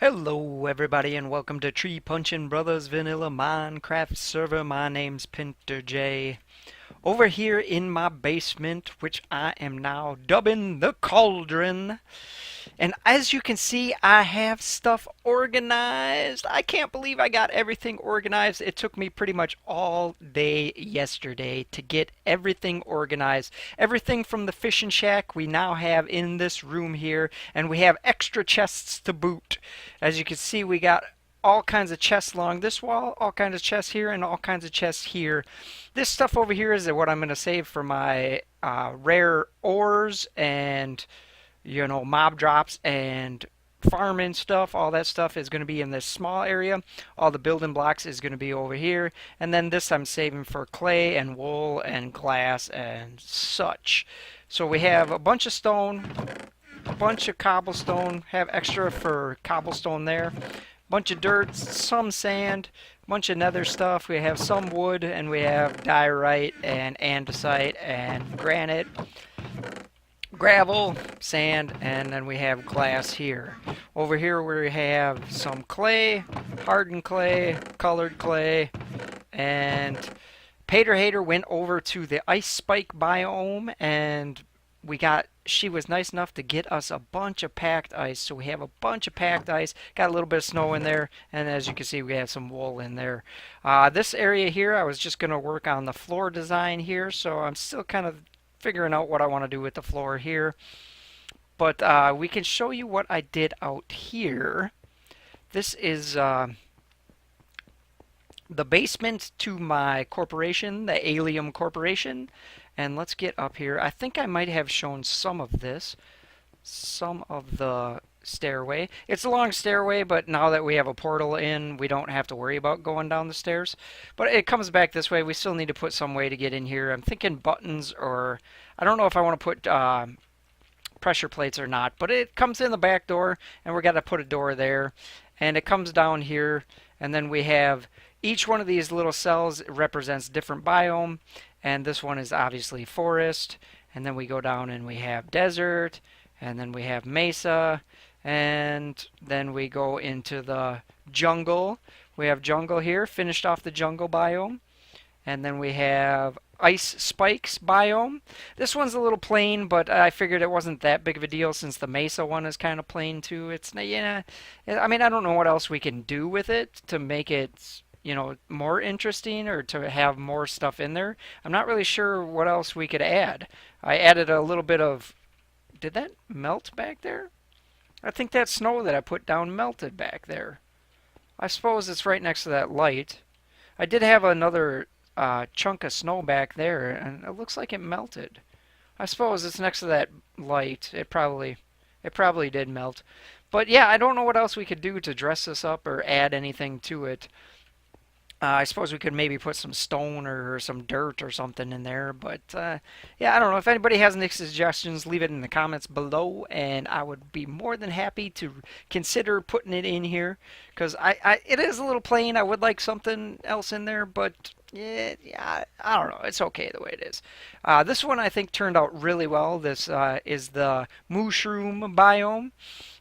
Hello everybody and welcome to TreePunching Brothers Vanilla Minecraft server. My name's Pinter J. Over here in my basement, which I am now dubbing the Cauldron. And as you can see, I have stuff organized. I can't believe I got everything organized. It took me pretty much all day yesterday to get everything organized. Everything from the fishing shack we now have in this room here, and we have extra chests to boot. As you can see, we got all kinds of chests along this wall, all kinds of chests here, and all kinds of chests here. This stuff over here is what I'm going to save for my rare ores and mob drops and farming stuff. All that stuff is going to be in this small area. All the building blocks is going to be over here. And then this I'm saving for clay and wool and glass and such. So we have a bunch of stone, a bunch of cobblestone, have extra for cobblestone there. Bunch of dirt, some sand, bunch of nether stuff. We have some wood, and we have diorite and andesite and granite, gravel, sand, and then we have glass here. Over here we have some clay, hardened clay, colored clay, and Pater Hater went over to the ice spike biome, and she was nice enough to get us a bunch of packed ice. So we have a bunch of packed ice, got a little bit of snow in there, and as you can see we have some wool in there. This area here, I was just going to work on the floor design here, so I'm still kind of figuring out what I want to do with the floor here. But we can show you what I did out here. This is the basement to my corporation, the Alien Corporation. And let's get up here. I think I might have shown some of this. Some of the stairway. It's a long stairway, but now that we have a portal in, we don't have to worry about going down the stairs. But it comes back this way. We still need to put some way to get in here. I'm thinking buttons, or I don't know if I want to put pressure plates or not. But it comes in the back door, and we're got to put a door there. And it comes down here, and then we have each one of these little cells represents different biome. And this one is obviously forest, and then we go down and we have desert, and then we have mesa, and then we go into the jungle. We have jungle here, finished off the jungle biome, and then we have ice spikes biome. This one's a little plain, but I figured it wasn't that big of a deal since the mesa one is kind of plain too. It's, yeah, I mean, I don't know what else we can do with it to make it more interesting or to have more stuff in there. I'm not really sure what else we could add. I added a little bit of... Did that melt back there? I think that snow that I put down melted back there. I suppose it's right next to that light. I did have another chunk of snow back there, and it looks like it melted. I suppose it's next to that light. It probably did melt. But yeah, I don't know what else we could do to dress this up or add anything to it. I suppose we could maybe put some stone or some dirt or something in there. But yeah, I don't know. If anybody has any suggestions, leave it in the comments below, and I would be more than happy to consider putting it in here. Because it is a little plain. I would like something else in there, but yeah, I don't know. It's okay the way it is. This one I think turned out really well. This is the mushroom biome.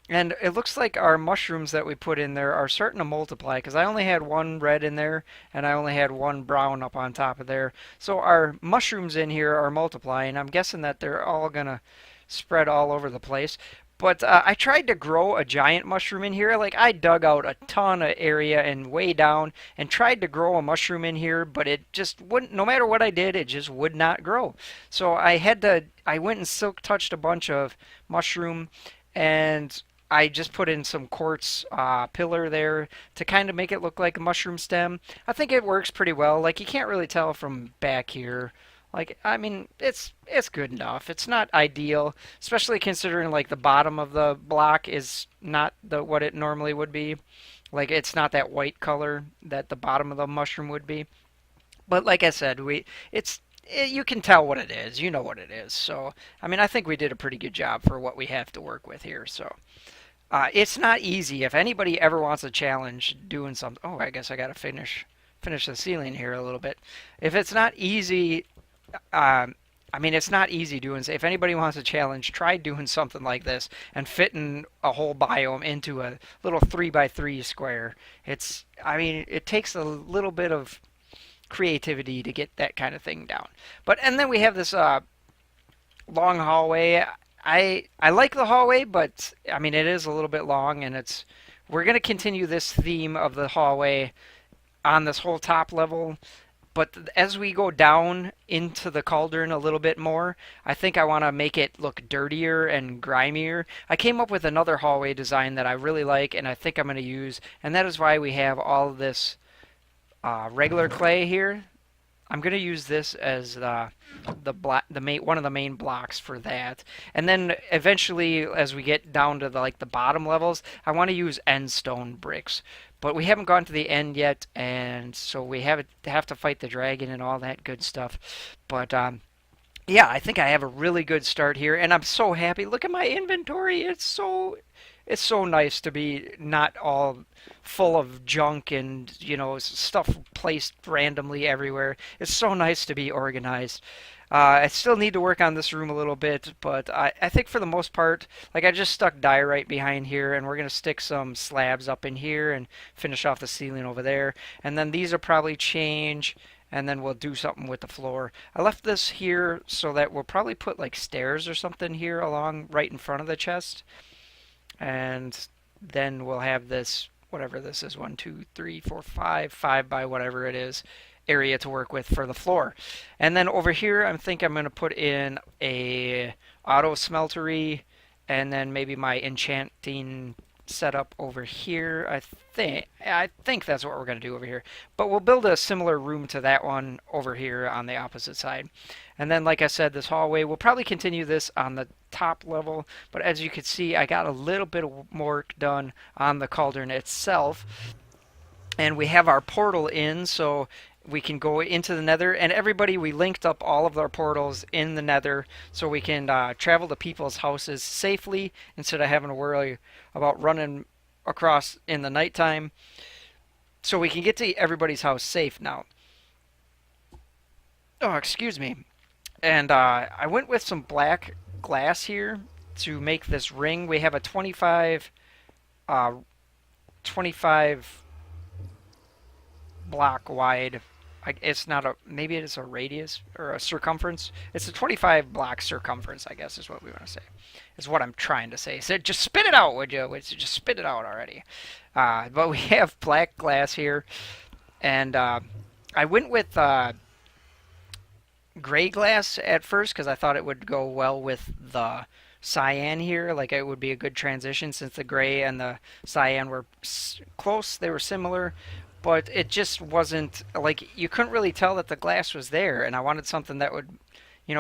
And it looks like our mushrooms that we put in there are starting to multiply, because I only had one red in there and I only had one brown up on top of there. So our mushrooms in here are multiplying. I'm guessing that they're all going to spread all over the place. But I tried to grow a giant mushroom in here. Like, I dug out a ton of area and way down and tried to grow a mushroom in here, but it just wouldn't, no matter what I did, it just would not grow. So I went and silk touched a bunch of mushroom, and I just put in some quartz pillar there to kind of make it look like a mushroom stem. I think it works pretty well. Like, you can't really tell from back here. Like, I mean, it's good enough. It's not ideal, especially considering like the bottom of the block is not what it normally would be. Like, it's not that white color that the bottom of the mushroom would be. But like I said, you can tell what it is. You know what it is. So, I mean, I think we did a pretty good job for what we have to work with here. So, it's not easy. If anybody ever wants a challenge doing something... Oh, I guess I got to finish the ceiling here a little bit. If it's not easy, I I mean, it's not easy doing. If anybody wants a challenge, try doing something like this and fitting a whole biome into a little 3 by 3 square. I mean, it takes a little bit of creativity to get that kind of thing down. And then we have this long hallway. I like the hallway, but I mean, it is a little bit long, and we're gonna continue this theme of the hallway on this whole top level. But as we go down into the cauldron a little bit more, I think I want to make it look dirtier and grimier. I came up with another hallway design that I really like and I think I'm going to use, and that is why we have all of this regular clay here. I'm going to use this as one of the main blocks for that. And then eventually, as we get down to the bottom levels, I want to use end stone bricks. But we haven't gone to the end yet, and so we have to fight the dragon and all that good stuff. But yeah, I think I have a really good start here, and I'm so happy. Look at my inventory. It's so nice to be not all full of junk and, stuff placed randomly everywhere. It's so nice to be organized. I still need to work on this room a little bit, but I think for the most part, like I just stuck diorite behind here, and we're going to stick some slabs up in here and finish off the ceiling over there. And then these will probably change, and then we'll do something with the floor. I left this here so that we'll probably put like stairs or something here along right in front of the chest. And then we'll have this, whatever this is, 1, 2, 3, 4, 5 by whatever it is, area to work with for the floor. And then over here, I think I'm going to put in a auto smeltery, and then maybe my enchanting setup over here. I think that's what we're going to do over here. But we'll build a similar room to that one over here on the opposite side. And then, like I said, this hallway, we'll probably continue this on the top level. But as you can see, I got a little bit of work done on the cauldron itself. And we have our portal in, so we can go into the nether. And everybody, we linked up all of our portals in the nether so we can travel to people's houses safely instead of having to worry about running across in the nighttime. So we can get to everybody's house safe now. Oh, excuse me. And I went with some black glass here to make this ring. We have a 25 block wide. It's not a, maybe it is a radius or a circumference. It's a 25 block circumference, I guess is what we want to say. Is what I'm trying to say. So just spit it out, would you? Just spit it out already. But we have black glass here, and I went with gray glass at first because I thought it would go well with the cyan here. Like it would be a good transition since the gray and the cyan were close. They were similar. But it just wasn't, like, you couldn't really tell that the glass was there, and I wanted something that would,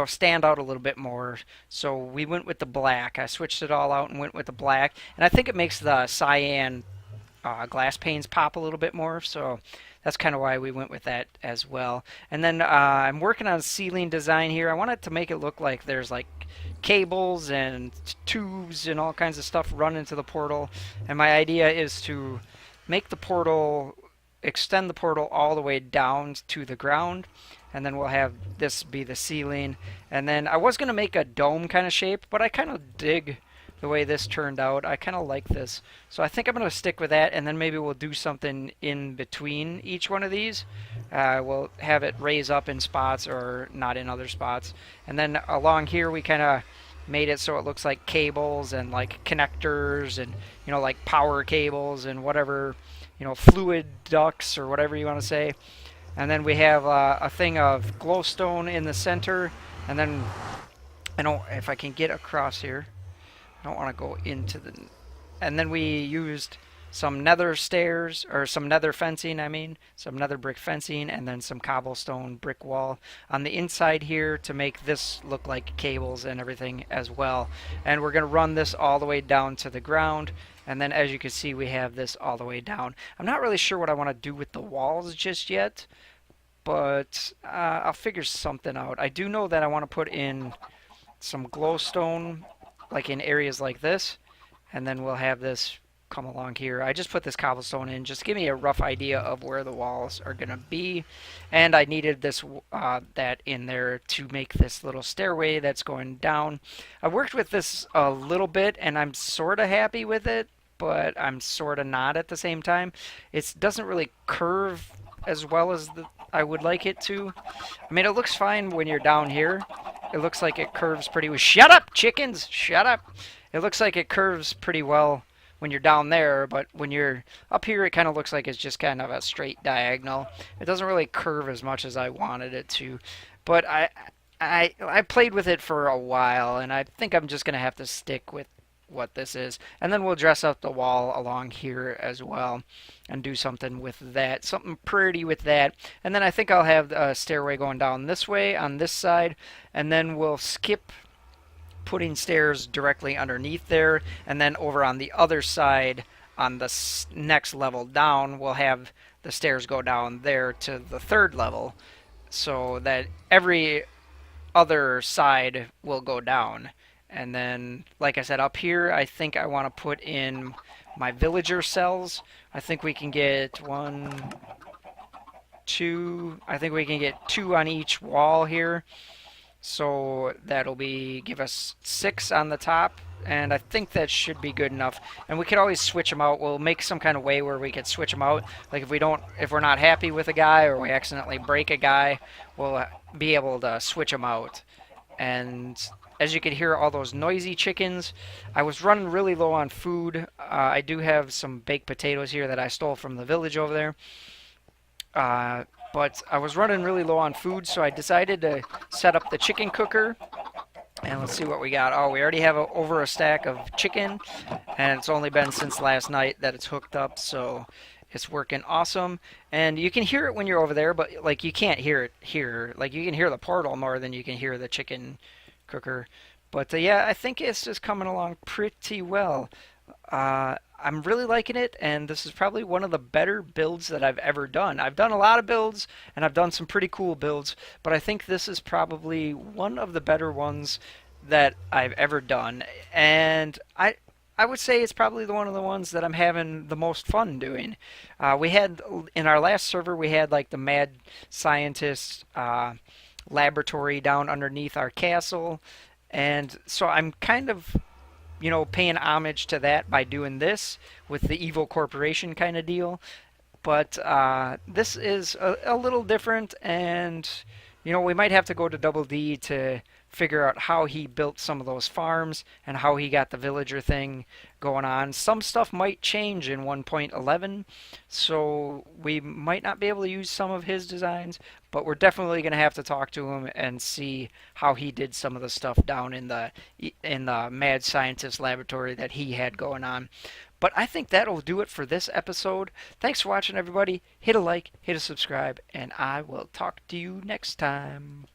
stand out a little bit more. So we went with the black. I switched it all out and went with the black, and I think it makes the cyan glass panes pop a little bit more, so that's kind of why we went with that as well. And then I'm working on ceiling design here. I wanted to make it look like there's like cables and tubes and all kinds of stuff run into the portal, and my idea is to make the portal, extend the portal all the way down to the ground, and then we'll have this be the ceiling. And then I was going to make a dome kind of shape, but I kind of dig the way this turned out. I kind of like this, so I think I'm going to stick with that, and then maybe we'll do something in between each one of these. We'll have it raise up in spots or not in other spots. And then along here we kind of made it so it looks like cables and like connectors and like power cables and whatever, fluid ducts or whatever you want to say. And then we have a thing of glowstone in the center. And then I don't, if I can get across here, I don't want to go into the, and then we used some nether stairs, or some nether fencing, some nether brick fencing, and then some cobblestone brick wall on the inside here to make this look like cables and everything as well. And we're going to run this all the way down to the ground, and then as you can see we have this all the way down. I'm not really sure what I want to do with the walls just yet, but I'll figure something out. I do know that I want to put in some glowstone like in areas like this, and then we'll have this come along here. I just put this cobblestone in just to give me a rough idea of where the walls are going to be. And I needed this that in there to make this little stairway that's going down. I worked with this a little bit and I'm sort of happy with it, but I'm sort of not at the same time. It doesn't really curve as well as I would like it to. I mean, it looks fine when you're down here. It looks like it curves pretty well. Shut up, chickens! Shut up! It looks like it curves pretty well when you're down there, but when you're up here, it kind of looks like it's just kind of a straight diagonal. It doesn't really curve as much as I wanted it to, but I played with it for a while, and I think I'm just gonna have to stick with what this is. And then we'll dress up the wall along here as well and do something with that, something pretty with that. And then I think I'll have a stairway going down this way on this side, and then we'll skip putting stairs directly underneath there, and then over on the other side on the next level down we'll have the stairs go down there to the third level, so that every other side will go down. And then, like I said, up here, I think I want to put in my villager cells. I think we can get one, two, I think we can get two on each wall here. So that'll give us 6 on the top, and I think that should be good enough. And we could always switch them out. We'll make some kind of way where we could switch them out. Like if we're not happy with a guy or we accidentally break a guy, we'll be able to switch them out. And as you can hear all those noisy chickens, I was running really low on food. I do have some baked potatoes here that I stole from the village over there. But I was running really low on food, so I decided to set up the chicken cooker. And let's see what we got. Oh, we already have over a stack of chicken, and it's only been since last night that it's hooked up, so it's working awesome. And you can hear it when you're over there, but like you can't hear it here. Like you can hear the portal more than you can hear the chicken cooker. But yeah, I think it's just coming along pretty well. I'm really liking it, and this is probably one of the better builds that I've ever done. I've done a lot of builds, and I've done some pretty cool builds, but I think this is probably one of the better ones that I've ever done. And I would say it's probably one of the ones that I'm having the most fun doing. We had, in our last server, we had like the mad scientist laboratory down underneath our castle, and so I'm kind of paying homage to that by doing this with the evil corporation kind of deal. But this is a little different, and we might have to go to Double D to figure out how he built some of those farms and how he got the villager thing going on. Some stuff might change in 1.11, so we might not be able to use some of his designs, but we're definitely going to have to talk to him and see how he did some of the stuff down in the mad scientist laboratory that he had going on. But I think that'll do it for this episode. Thanks for watching, everybody. Hit a like, hit a subscribe, and I will talk to you next time.